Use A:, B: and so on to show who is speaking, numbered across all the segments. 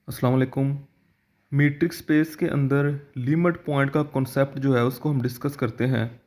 A: अस्सलाम वालेकुम। Metric space के अंदर लिमिट पॉइंट का कॉन्सेप्ट जो है उसको हम डिस्कस करते हैं।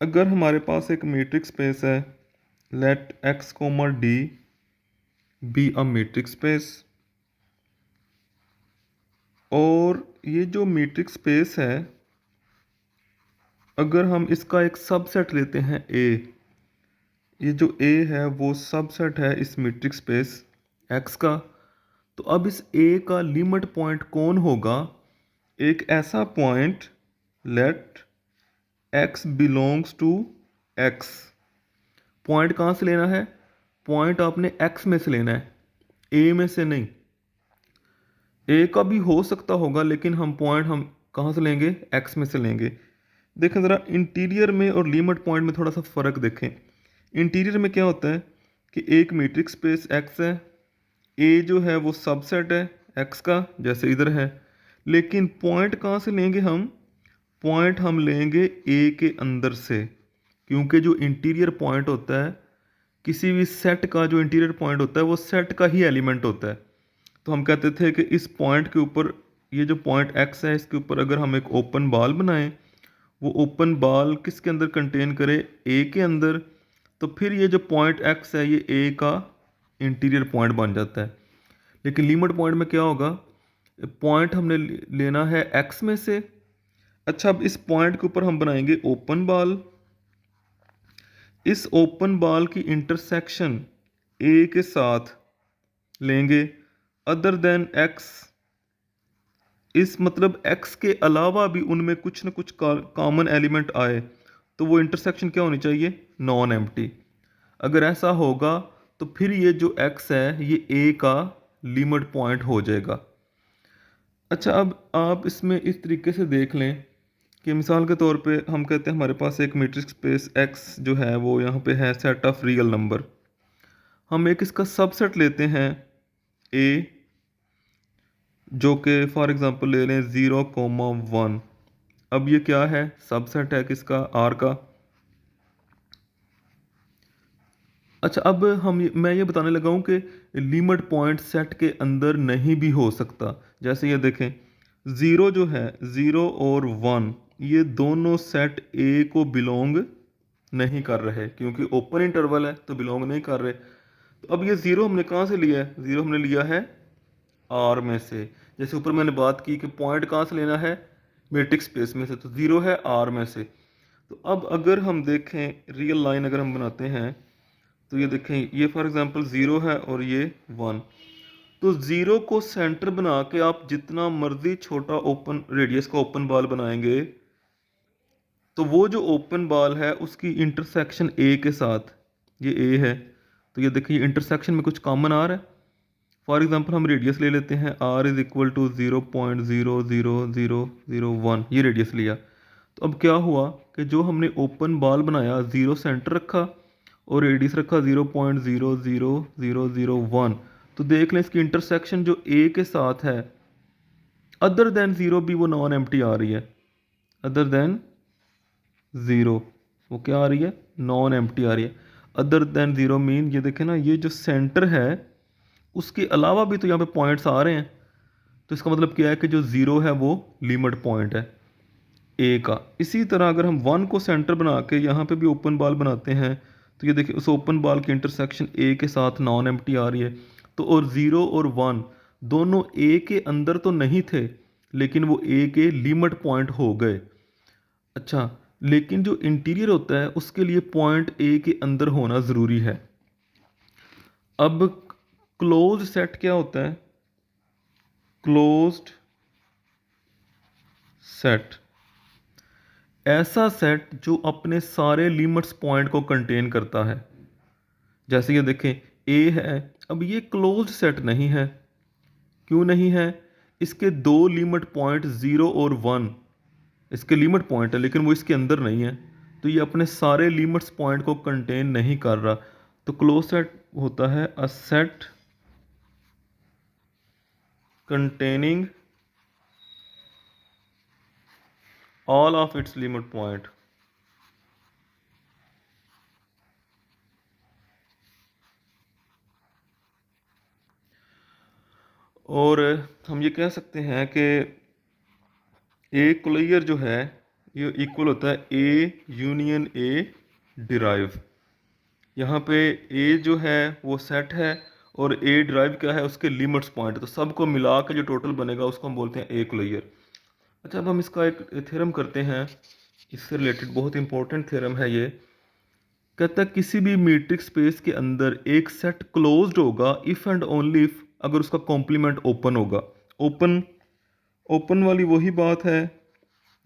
A: अगर हमारे पास एक मीट्रिक स्पेस है, let X comma D be a metric space, और ये जो मीट्रिक स्पेस है, अगर हम इसका एक सबसेट लेते हैं ए, ये जो ए है वो सबसेट है इस मीट्रिक स्पेस एक्स का, तो अब इस ए का लिमिट पॉइंट कौन होगा? एक ऐसा point, let x belongs to X. Point कहाँ से लेना है? पॉइंट आपने एक्स में से लेना है, ए में से नहीं। ए का भी हो सकता होगा, लेकिन हम कहाँ से लेंगे? एक्स में से लेंगे। देखें ज़रा, इंटीरियर में और लिमिट पॉइंट में थोड़ा सा फ़र्क देखें। इंटीरियर में क्या होता है कि एक मीट्रिक स्पेस एक्स है, ए जो है वो सबसेट है एक्स का, जैसे इधर है। लेकिन पॉइंट कहाँ से लेंगे हम? पॉइंट हम लेंगे ए के अंदर से, क्योंकि जो इंटीरियर पॉइंट होता है, किसी भी सेट का जो इंटीरियर पॉइंट होता है वो सेट का ही एलिमेंट होता है। तो हम कहते थे कि इस पॉइंट के ऊपर, ये जो पॉइंट एक्स है इसके ऊपर अगर हम एक ओपन बॉल बनाएं, वो ओपन बॉल किसके अंदर कंटेन करे? ए के अंदर। तो फिर ये जो पॉइंट एक्स है ये ए का इंटीरियर पॉइंट बन जाता है। लेकिन लिमिट पॉइंट में क्या होगा? पॉइंट हमने लेना है एक्स में से। अच्छा, अब इस पॉइंट के ऊपर हम बनाएंगे ओपन बॉल। इस ओपन बॉल की इंटरसेक्शन ए के साथ लेंगे, अदर देन एक्स। इस मतलब एक्स के अलावा भी उनमें कुछ ना कुछ कॉमन एलिमेंट आए, तो वो इंटरसेक्शन क्या होनी चाहिए? Non empty. अगर ऐसा होगा तो फिर ये जो एक्स है ये ए का लिमिट पॉइंट हो जाएगा। अच्छा, अब आप इसमें इस तरीके से देख लें कि मिसाल के तौर पे हम कहते हैं हमारे पास एक मीट्रिक स्पेस एक्स जो है वो यहाँ पे है सेट ऑफ रियल नंबर। हम एक इसका सबसेट लेते हैं ए, जो कि फॉर एग्जांपल ले लें 0,1। अब ये क्या है? सबसेट है किसका? आर का। अच्छा, अब मैं ये बताने लगा हूँ कि लिमिट पॉइंट सेट के अंदर नहीं भी हो सकता। जैसे ये देखें, ज़ीरो जो है, ज़ीरो और वन, ये दोनों सेट ए को बिलोंग नहीं कर रहे, क्योंकि ओपन इंटरवल है तो बिलोंग नहीं कर रहे। तो अब ये ज़ीरो हमने कहाँ से लिया है? ज़ीरो हमने लिया है आर में से। जैसे ऊपर मैंने बात की कि पॉइंट कहाँ से लेना है? मैट्रिक्स स्पेस में से, तो ज़ीरो है आर में से। तो अब अगर हम देखें रियल लाइन अगर हम बनाते हैं, तो ये देखें, ये फॉर एग्जांपल ज़ीरो है और ये वन। तो ज़ीरो को सेंटर बना के आप जितना मर्जी छोटा ओपन रेडियस का ओपन बॉल बनाएंगे, तो वो जो ओपन बॉल है उसकी इंटरसेक्शन ए के साथ, ये ए है, तो ये देखिए इंटरसेक्शन में कुछ कॉमन आ रहा है। फॉर एग्जांपल हम रेडियस ले लेते हैं, आर इज इक्वल टू 0.00001, ये रेडियस लिया। तो अब क्या हुआ कि जो हमने ओपन बॉल बनाया, ज़ीरो सेंटर रखा और रेडियस रखा 0.00001। तो देख लें इसकी इंटरसेक्शन जो ए के साथ है, अदर देन ज़ीरो भी वो नॉन एम्प्टी आ रही है। अदर देन ज़ीरो वो क्या आ रही है? नॉन एम्प्टी आ रही है। अदर देन ज़ीरो मीन, ये देखें ना, ये जो सेंटर है उसके अलावा भी तो यहाँ पे पॉइंट्स आ रहे हैं। तो इसका मतलब क्या है कि जो ज़ीरो है वो लिमिट पॉइंट है ए का। इसी तरह अगर हम वन को सेंटर बना के यहाँ पे भी ओपन बॉल बनाते हैं, तो ये देखिए उस ओपन बॉल की इंटरसेक्शन ए के साथ नॉन एम्प्टी आ रही है। तो और ज़ीरो और वन दोनों ए के अंदर तो नहीं थे, लेकिन वो ए के लिमिट पॉइंट हो गए। अच्छा, लेकिन जो इंटीरियर होता है उसके लिए पॉइंट ए के अंदर होना ज़रूरी है। अब क्लोज सेट क्या होता है? क्लोज्ड सेट ऐसा सेट जो अपने सारे लिमिट्स पॉइंट को कंटेन करता है। जैसे ये देखें, ए है, अब ये क्लोज्ड सेट नहीं है। क्यों नहीं है? इसके दो लिमिट पॉइंट ज़ीरो और वन इसके लिमिट पॉइंट है, लेकिन वो इसके अंदर नहीं है, तो ये अपने सारे लिमिट्स पॉइंट को कंटेन नहीं कर रहा। तो क्लोज सेट होता है a set containing all of its limit point. और हम ये कह सकते हैं कि ए क्लियर जो है ये इक्वल होता है ए यूनियन ए डिराइव। यहाँ पे ए जो है वो सेट है और ए ड्राइव क्या है, उसके लिमिट्स पॉइंट, तो सबको मिला के जो टोटल बनेगा उसको हम बोलते हैं ए क्लियर। अच्छा, अब हम इसका एक थ्योरम करते हैं, इससे रिलेटेड बहुत इंपॉर्टेंट थ्योरम है ये। कहता है किसी भी मीट्रिक स्पेस के अंदर एक सेट क्लोज्ड होगा इफ एंड ओनली इफ अगर उसका कॉम्प्लीमेंट ओपन होगा। ओपन ओपन वाली वही बात है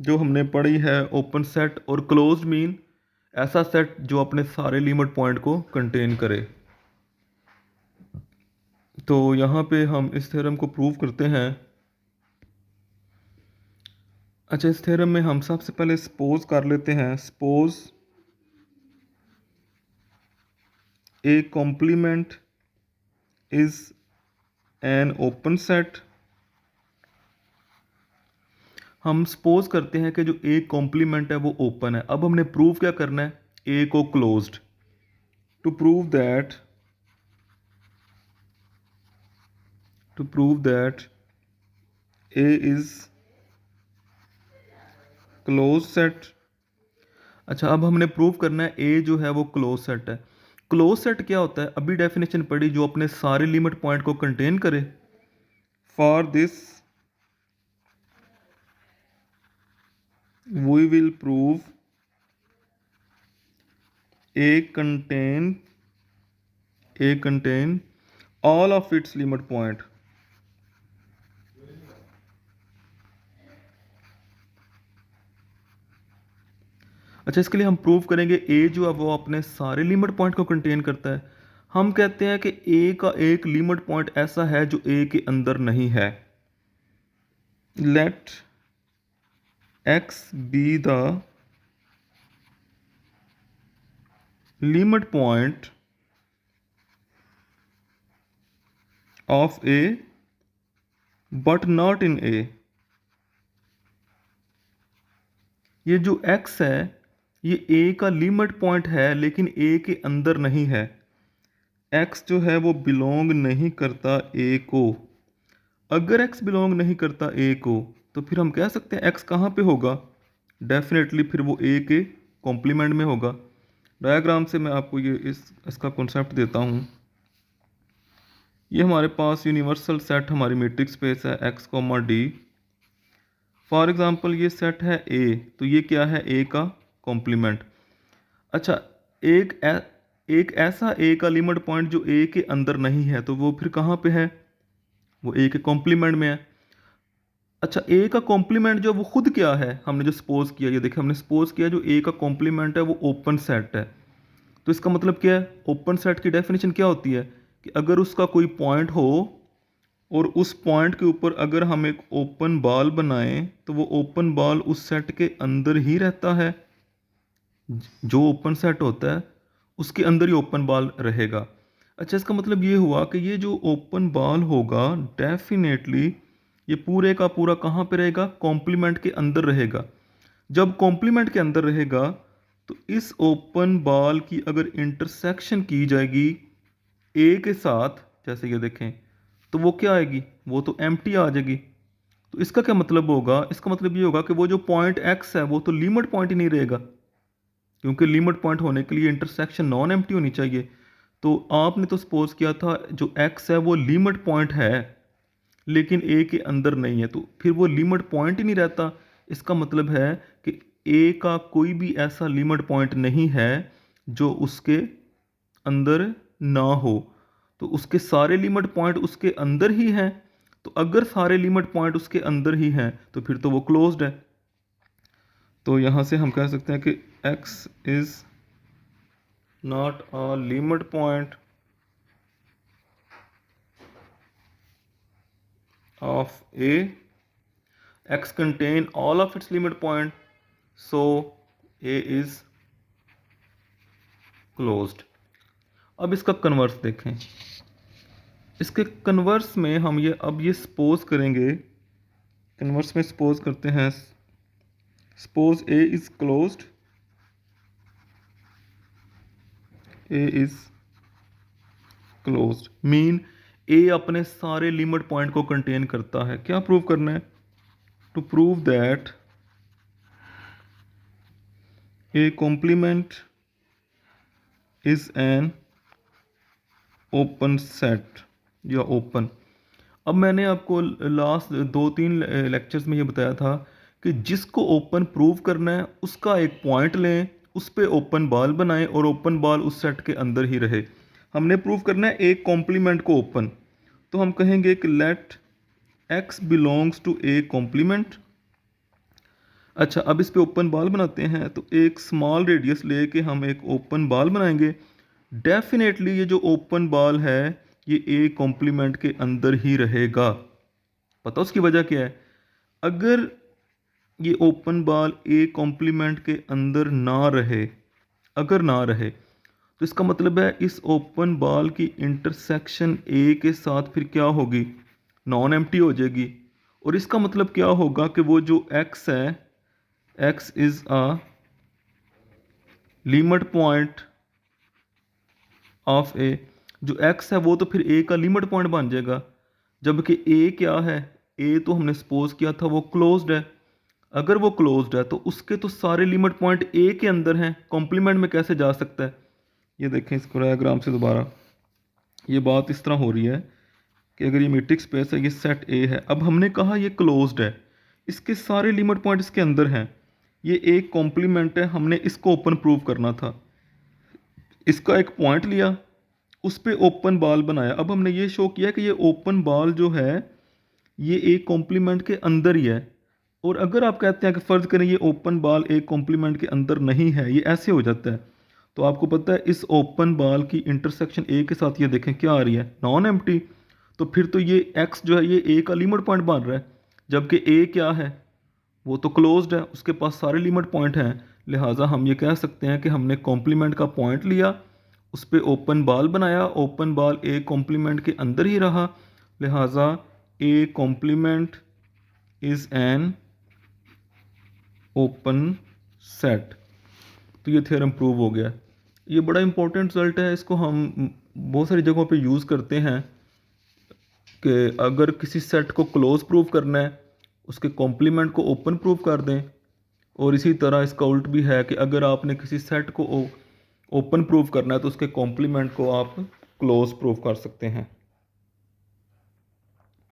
A: जो हमने पढ़ी है, ओपन सेट, और क्लोज्ड मीन ऐसा सेट जो अपने सारे लिमिट पॉइंट को कंटेन करे। तो यहाँ पे हम इस थ्योरम को प्रूव करते हैं। अच्छा, इस थ्योरम में हम सबसे पहले सपोज कर लेते हैं, suppose A complement is an open set. हम सपोज करते हैं कि जो ए कॉम्प्लीमेंट है वो ओपन है। अब हमने प्रूव क्या करना है, ए को closed. To prove that A is close set. अच्छा, अब हमने प्रूव करना है ए जो है वो क्लोज सेट है। क्लोज सेट क्या होता है, अभी डेफिनेशन पढ़ी, जो अपने सारे लिमिट पॉइंट को कंटेन करे। For this we will prove A contain all of its limit point. अच्छा, इसके लिए हम प्रूव करेंगे ए जो है वो अपने सारे लिमिट पॉइंट को कंटेन करता है। हम कहते हैं कि ए का एक लिमिट पॉइंट ऐसा है जो ए के अंदर नहीं है। Let X be the limit point of A but not in A. ये जो x है ये a का लिमिट पॉइंट है लेकिन a के अंदर नहीं है। x जो है वो बिलोंग नहीं करता a को। अगर x बिलोंग नहीं करता a को तो फिर हम कह सकते हैं x कहाँ पे होगा, डेफिनेटली फिर वो a के कॉम्प्लीमेंट में होगा। डायग्राम से मैं आपको ये इसका कॉन्सेप्ट देता हूँ। ये हमारे पास यूनिवर्सल सेट हमारी मैट्रिक्स स्पेस है x, d। फॉर एग्जांपल ये सेट है A, तो ये क्या है, A का कॉम्प्लीमेंट। अच्छा, एक ऐसा A का लिमिट पॉइंट जो A के अंदर नहीं है, तो वो फिर कहाँ पे है, वो A के कॉम्प्लीमेंट में है। अच्छा, A का कॉम्प्लीमेंट जो वो खुद क्या है, हमने जो सपोज किया, ये देखिए हमने सपोज किया जो A का कॉम्प्लीमेंट है वो ओपन सेट है। तो इसका मतलब क्या है, ओपन सेट की डेफिनेशन क्या होती है कि अगर उसका कोई पॉइंट हो और उस पॉइंट के ऊपर अगर हम एक ओपन बॉल बनाएं तो वो ओपन बॉल उस सेट के अंदर ही रहता है। जो ओपन सेट होता है उसके अंदर ही ओपन बॉल रहेगा। अच्छा, इसका मतलब ये हुआ कि ये जो ओपन बॉल होगा डेफिनेटली ये पूरे का पूरा कहाँ पे रहेगा, कॉम्प्लीमेंट के अंदर रहेगा। जब कॉम्प्लीमेंट के अंदर रहेगा तो इस ओपन बॉल की अगर इंटरसेक्शन की जाएगी ए के साथ, जैसे ये देखें, तो वो क्या आएगी, वो तो एम्प्टी आ जाएगी। तो इसका क्या मतलब होगा, इसका मतलब ये होगा कि वो जो पॉइंट एक्स है वो तो लिमिट पॉइंट ही नहीं रहेगा, क्योंकि लिमिट पॉइंट होने के लिए इंटरसेक्शन नॉन एम्प्टी होनी चाहिए। तो आपने तो सपोज किया था जो एक्स है वो लिमिट पॉइंट है लेकिन ए के अंदर नहीं है, तो फिर वो लिमिट पॉइंट ही नहीं रहता। इसका मतलब है कि ए का कोई भी ऐसा लिमिट पॉइंट नहीं है जो उसके अंदर ना हो। तो उसके सारे लिमिट पॉइंट उसके अंदर ही हैं। तो अगर सारे लिमिट पॉइंट उसके अंदर ही हैं तो फिर तो वो क्लोज्ड है। तो यहाँ से हम कह सकते हैं कि x is not a limit point of a, x contain all of its limit point, so a is closed। अब इसका कन्वर्स देखें। इसके कन्वर्स में हम ये सपोज करेंगे, कन्वर्स में सपोज करते हैं, suppose a is closed, a is closed mean A अपने सारे लिमिट पॉइंट को कंटेन करता है। क्या प्रूव करना है? To prove that A complement is an open set या ओपन। अब मैंने आपको लास्ट 2-3 लेक्चर्स में ये बताया था कि जिसको ओपन प्रूव करना है उसका एक पॉइंट लें, उस पे ओपन बॉल बनाएं और ओपन बॉल उस सेट के अंदर ही रहे। हमने प्रूव करना है एक कॉम्प्लीमेंट को ओपन, तो हम कहेंगे कि let x belongs to A complement. अच्छा, अब इस पे ओपन बॉल बनाते हैं, तो एक स्मॉल रेडियस लेके हम एक ओपन बॉल बनाएंगे। डेफिनेटली ये जो ओपन बॉल है ये ए कॉम्प्लीमेंट के अंदर ही रहेगा। पता उसकी वजह क्या है? अगर ये ओपन बॉल ए कॉम्प्लीमेंट के अंदर ना रहे, अगर ना रहे, तो इसका मतलब है इस ओपन बॉल की इंटरसेक्शन ए के साथ फिर क्या होगी? नॉन एम्प्टी हो जाएगी। और इसका मतलब क्या होगा कि वो जो x है, x is a limit point of A, जो x है वो तो फिर a का लिमिट पॉइंट बन जाएगा। जबकि a क्या है? a तो हमने सपोज किया था वो क्लोज्ड है। अगर वो क्लोज्ड है तो उसके तो सारे लिमिट पॉइंट a के अंदर हैं, कॉम्प्लीमेंट में कैसे जा सकता है? ये देखें इसको डायग्राम से दोबारा, ये बात इस तरह हो रही है कि अगर ये मीट्रिक स्पेस है, ये सेट ए है। अब हमने कहा ये क्लोज्ड है, इसके सारे लिमिट पॉइंट इसके अंदर हैं, ये एक कॉम्प्लीमेंट है, हमने इसको ओपन प्रूव करना था। इसका एक पॉइंट लिया, उस पे ओपन बॉल बनाया। अब हमने ये शो किया कि ये ओपन बॉल जो है ये एक कॉम्प्लीमेंट के अंदर ही है। और अगर आप कहते हैं कि फ़र्ज़ करें ये ओपन बॉल एक कॉम्प्लीमेंट के अंदर नहीं है, ये ऐसे हो जाता है, तो आपको पता है इस ओपन बॉल की इंटरसेक्शन ए के साथ ये देखें क्या आ रही है? Non empty. तो फिर तो ये एक्स जो है ये ए का लिमिट पॉइंट बन रहा है, जबकि ए क्या है? वो तो क्लोज्ड है, उसके पास सारे लिमिट पॉइंट हैं। लिहाजा हम ये कह सकते हैं कि हमने कॉम्प्लीमेंट का पॉइंट लिया, उस पर ओपन बॉल बनाया, ओपन बॉल ए कॉम्प्लीमेंट के अंदर ही रहा, लिहाजा A complement is an open set. तो ये थ्योरम प्रूव हो गया। ये बड़ा इंपॉर्टेंट रिजल्ट है, इसको हम बहुत सारी जगहों पे यूज़ करते हैं कि अगर किसी सेट को क्लोज प्रूव करना है उसके कॉम्प्लीमेंट को ओपन प्रूव कर दें। और इसी तरह इसका उल्ट भी है कि अगर आपने किसी सेट को ओपन प्रूव करना है तो उसके कॉम्प्लीमेंट को आप क्लोज प्रूव कर सकते हैं।